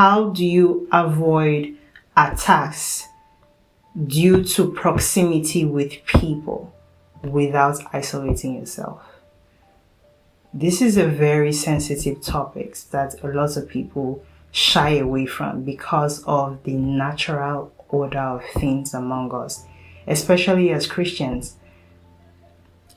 how do you avoid attacks due to proximity with people without isolating yourself? This is a very sensitive topic that a lot of people shy away from because of the natural order of things among us, especially as Christians.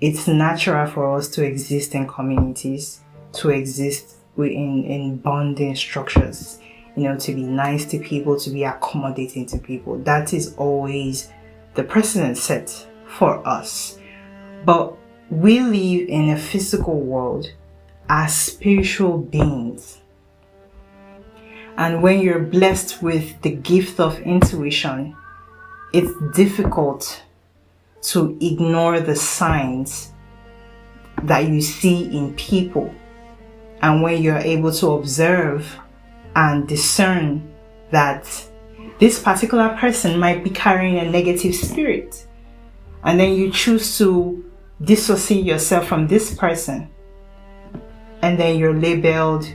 It's natural for us to exist in communities, to exist in bonding structures, to be nice to people, to be accommodating to people. That is always the precedent set for us. But we live in a physical world as spiritual beings. And when you're blessed with the gift of intuition, it's difficult to ignore the signs that you see in people. And when you're able to observe and discern that this particular person might be carrying a negative spirit, and then you choose to dissociate yourself from this person, and then you're labeled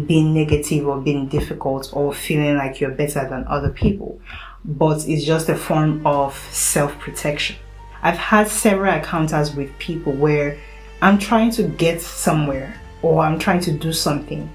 being negative or being difficult or feeling like you're better than other people. But it's just a form of self-protection. I've had several encounters with people where I'm trying to get somewhere or I'm trying to do something.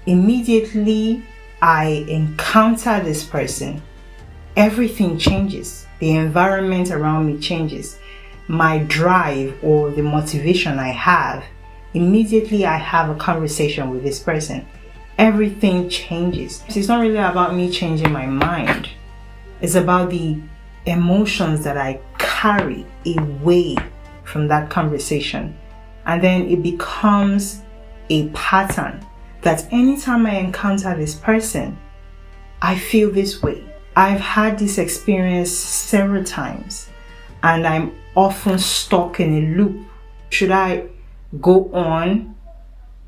Immediately I encounter this person, everything changes. The environment around me changes. My drive or the motivation I have, immediately I have a conversation with this person. Everything changes. It's not really about me changing my mind. It's about the emotions that I carry away from that conversation. And then it becomes a pattern that anytime I encounter this person, I feel this way. I've had this experience several times and I'm often stuck in a loop. Should I go on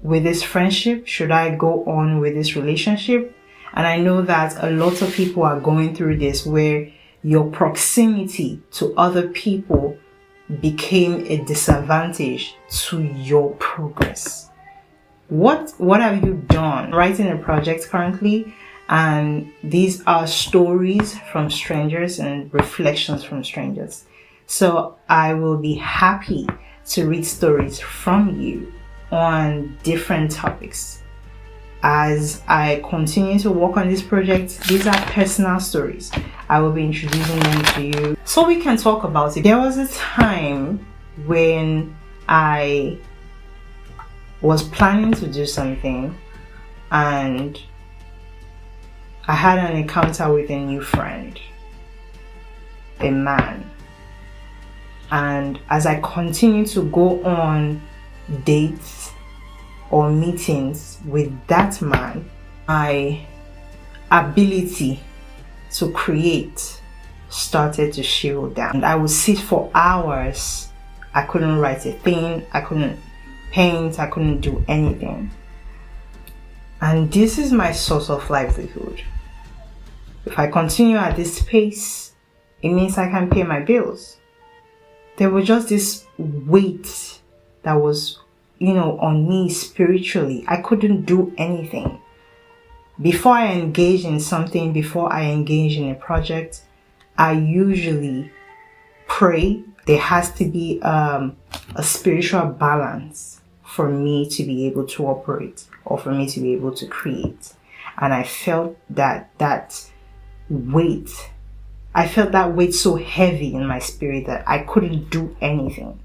with this friendship? Should I go on with this relationship? And I know that a lot of people are going through this where your proximity to other people became a disadvantage to your progress. What have you done? Writing a project currently, and these are stories from strangers and reflections from strangers. So I will be happy to read stories from you on different topics. As I continue to work on this project, these are personal stories. I will be introducing them to you so we can talk about it. There was a time when I was planning to do something and I had an encounter with a new friend, a man. And as I continue to go on dates or meetings with that man, my ability to create started to shrivel down. And I would sit for hours. I couldn't write a thing. I couldn't paint. I couldn't do anything. And this is my source of livelihood. If I continue at this pace, it means I can pay my bills. There was just this weight that was, on me spiritually. I couldn't do anything. Before I engage in something, before I engage in a project, I usually pray. There has to be a spiritual balance for me to be able to operate or for me to be able to create. And I felt that weight. I felt that weight so heavy in my spirit that I couldn't do anything.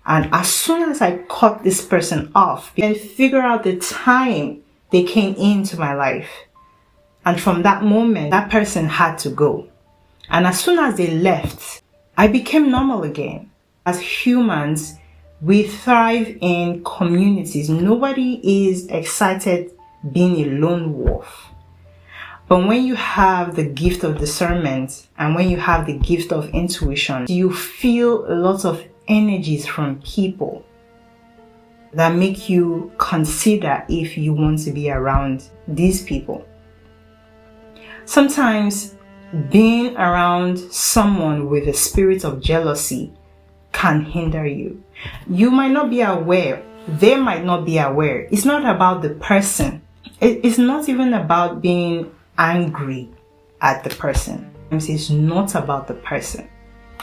And as soon as I cut this person off and figure out the time they came into my life, and from that moment, that person had to go. And as soon as they left, I became normal again. As humans, we thrive in communities. Nobody is excited being a lone wolf. But when you have the gift of discernment and when you have the gift of intuition, you feel a lot of energies from people that make you consider if you want to be around these people. Sometimes being around someone with a spirit of jealousy can hinder you. You might not be aware. They might not be aware. It's not about the person It's not even about being angry at the person. It's not about the person.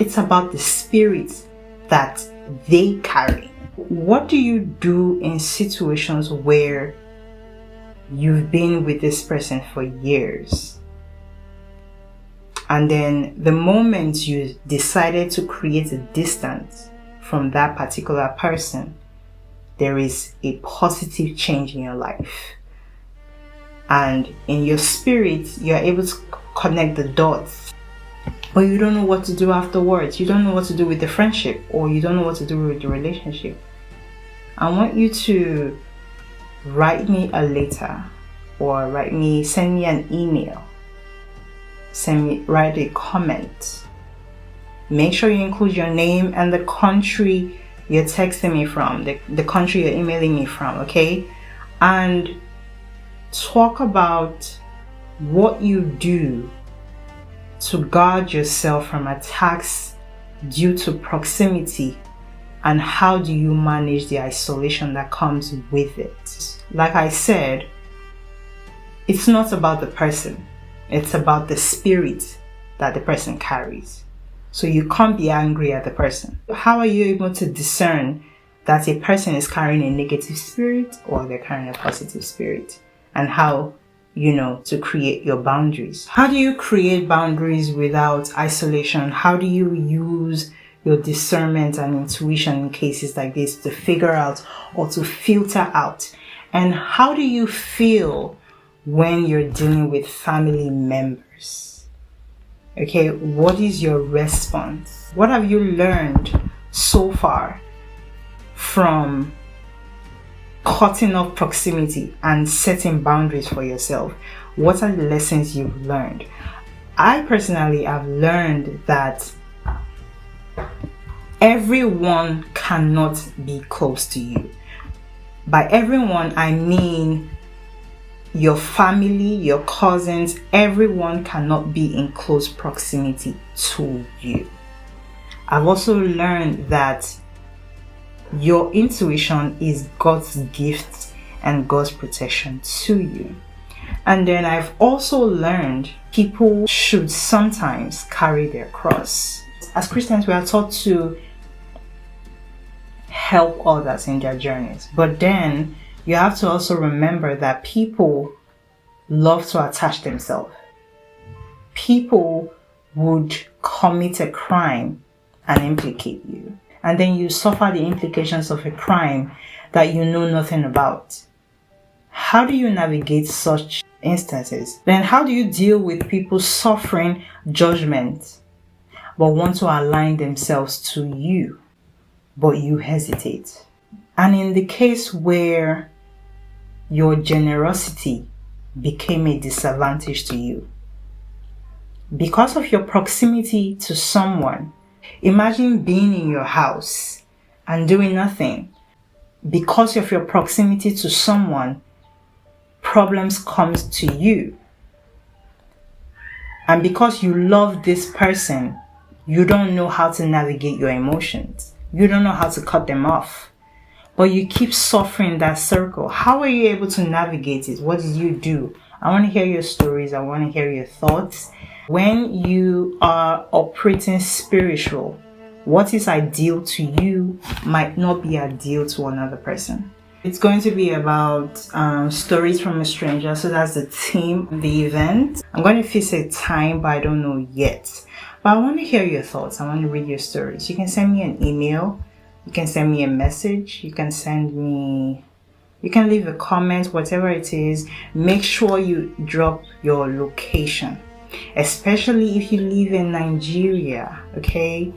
It's about the spirit that they carry. What do you do in situations where you've been with this person for years, and then the moment you decided to create a distance from that particular person, there is a positive change in your life, and in your spirit you're able to connect the dots, but you don't know what to do afterwards. You don't know what to do with the friendship, or you don't know what to do with the relationship. I want you to write me a letter, or send me an email, write a comment. Make sure you include your name and the country you're texting me from, the country you're emailing me from, okay? And talk about what you do to guard yourself from attacks due to proximity, and how do you manage the isolation that comes with it. Like I said, it's not about the person, it's about the spirit that the person carries. So you can't be angry at the person. How are you able to discern that a person is carrying a negative spirit or they're carrying a positive spirit? And how, to create your boundaries. How do you create boundaries without isolation? How do you use your discernment and intuition in cases like this to figure out or to filter out? And how do you feel when you're dealing with family members? Okay, what is your response? What have you learned so far from cutting off proximity and setting boundaries for yourself? What are the lessons you've learned? I personally have learned that everyone cannot be close to you. By everyone, I mean your family, your cousins. Everyone cannot be in close proximity to you. I've also learned that your intuition is God's gift and God's protection to you. And then I've also learned people should sometimes carry their cross. As Christians, we are taught to help others in their journeys. But then you have to also remember that people love to attach themselves. People would commit a crime and implicate you. And then you suffer the implications of a crime that you know nothing about. How do you navigate such instances? Then how do you deal with people suffering judgment but want to align themselves to you, but you hesitate? And in the case where your generosity became a disadvantage to you because of your proximity to someone, imagine being in your house and doing nothing. Because of your proximity to someone, problems come to you. And because you love this person, you don't know how to navigate your emotions. You don't know how to cut them off. But you keep suffering that circle. How are you able to navigate it? What did you do? I want to hear your stories. I want to hear your thoughts. When you are operating spiritual, what is ideal to you might not be ideal to another person. It's going to be about stories from a stranger. So that's the theme of the event. I'm going to fix a time, but I don't know yet. But I want to hear your thoughts. I want to read your stories. You can send me an email. You can send me a message. You can leave a comment, whatever it is. Make sure you drop your location, especially if you live in Nigeria, okay?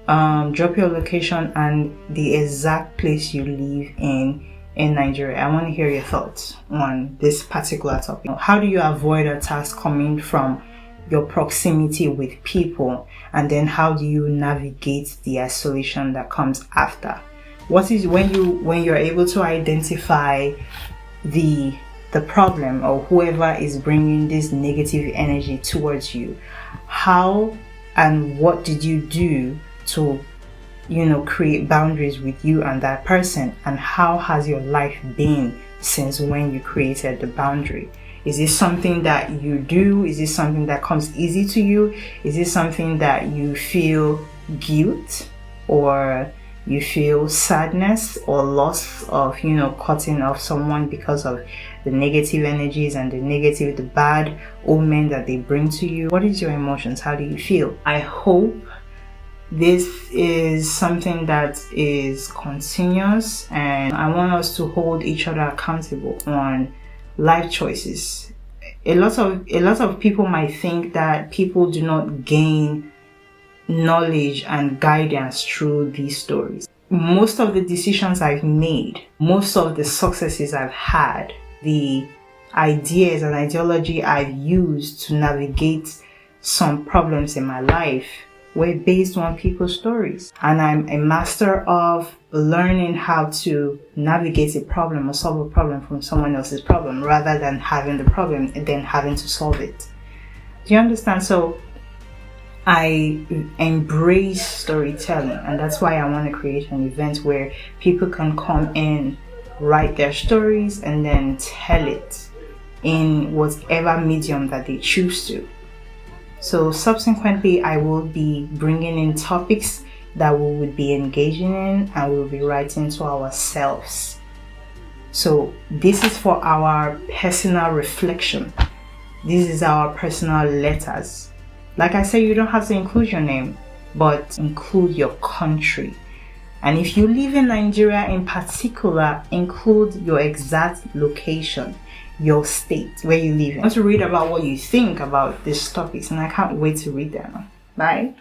Drop your location and the exact place you live in Nigeria. I want to hear your thoughts on this particular topic. How do you avoid attacks coming from your proximity with people, and then how do you navigate the isolation that comes after? What is when you're able to identify the problem or whoever is bringing this negative energy towards you? How and what did you do to create boundaries with you and that person, and how has your life been since when you created the boundary? Is it something that you do? Is it something that comes easy to you? Is it something that you feel guilt, or you feel sadness or loss of, cutting off someone because of the negative energies and the bad omen that they bring to you? What is your emotions? How do you feel? I hope this is something that is continuous, and I want us to hold each other accountable on life choices. A lot of people might think that people do not gain knowledge and guidance through these stories. Most of the decisions I've made, most of the successes I've had, the ideas and ideology I've used to navigate some problems in my life were based on people's stories. And I'm a master of learning how to navigate a problem or solve a problem from someone else's problem, rather than having the problem and then having to solve it. Do you understand? So I embrace storytelling, and that's why I want to create an event where people can come in, write their stories, and then tell it in whatever medium that they choose to. So subsequently, I will be bringing in topics that we would be engaging in, and we'll be writing to ourselves. So this is for our personal reflection. This is our personal letters. Like I said, you don't have to include your name, but include your country. And if you live in Nigeria in particular, include your exact location, your state where you live in. I want to read about what you think about these topics, and I can't wait to read them. Bye.